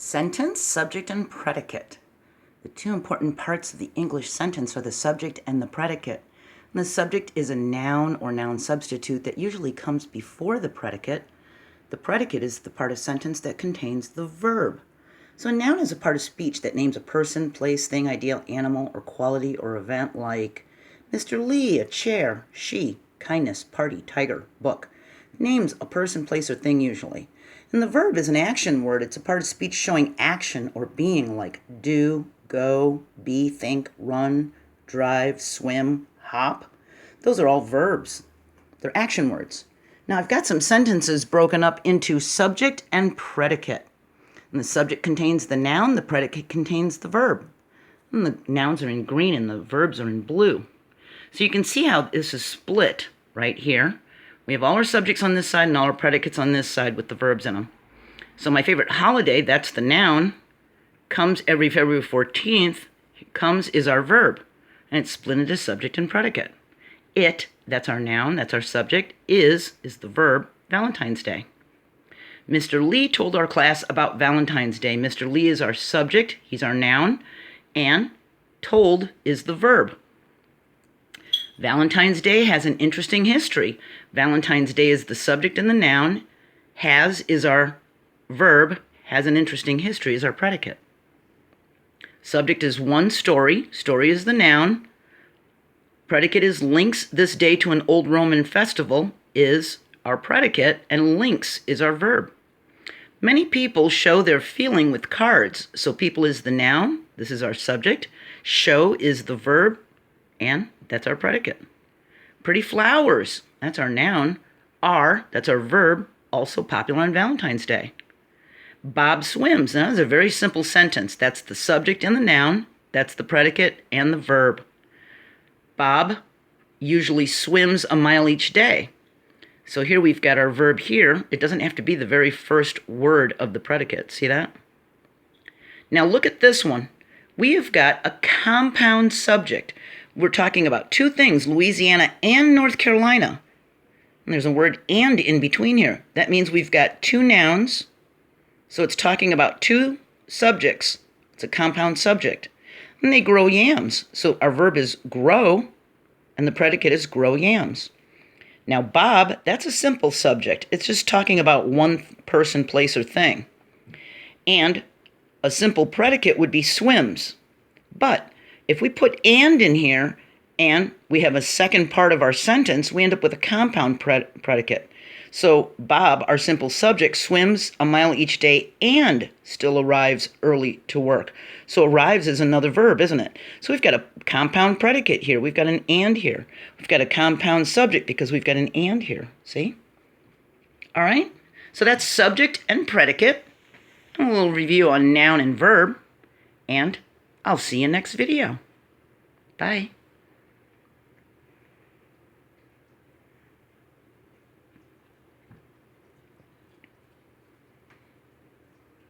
Sentence, subject, and predicate. The two important parts of the English sentence are the subject and the predicate. And the subject is a noun or noun substitute that usually comes before the predicate. The predicate is the part of sentence that contains the verb. So a noun is a part of speech that names a person, place, thing, ideal, animal, or quality or event, like Mr. Lee, a chair, she, kindness, party, tiger, book. Names a person, place, or thing usually. And the verb is an action word. It's a part of speech showing action or being, like do, go, be, think, run, drive, swim, hop. Those are all verbs. They're action words. Now I've got some sentences broken up into subject and predicate. And the subject contains the noun, the predicate contains the verb. And the nouns are in green and the verbs are in blue. So you can see how this is split right here. We have all our subjects on this side and all our predicates on this side with the verbs in them. So my favorite holiday, that's the noun, comes every February 14th. Comes is our verb, and it's split into subject and predicate. It, that's our noun, that's our subject. Is the verb, Valentine's Day. Mr. Lee told our class about Valentine's Day. Mr. Lee is our subject, he's our noun, and told is the verb. Valentine's Day has an interesting history. Valentine's Day is the subject and the noun. Has is our verb. Has an interesting history is our predicate. Subject is one story. Story is the noun. Predicate is links this day to an old Roman festival is our predicate, and links is our verb. Many people show their feeling with cards. So people is the noun. This is our subject. Show is the verb, and that's our predicate. Pretty flowers, that's our noun. Are, that's our verb, also popular on Valentine's Day. Bob swims. Now, that's a very simple sentence. That's the subject and the noun. That's the predicate and the verb. Bob usually swims a mile each day. So here we've got our verb here. It doesn't have to be the very first word of the predicate. See that? Now look at this one. We have got a compound subject. We're talking about two things, Louisiana and North Carolina. And there's a word and in between here. That means we've got two nouns. So it's talking about two subjects. It's a compound subject. And they grow yams. So our verb is grow, and the predicate is grow yams. Now Bob, that's a simple subject. It's just talking about one person, place, or thing. And a simple predicate would be swims. But if we put and in here, and we have a second part of our sentence, we end up with a compound predicate. So Bob, our simple subject, swims a mile each day and still arrives early to work. So arrives is another verb, isn't it? So we've got a compound predicate here. We've got an and here. We've got a compound subject because we've got an and here. See? All right? So that's subject and predicate. A little review on noun and verb. And I'll see you next video. Bye.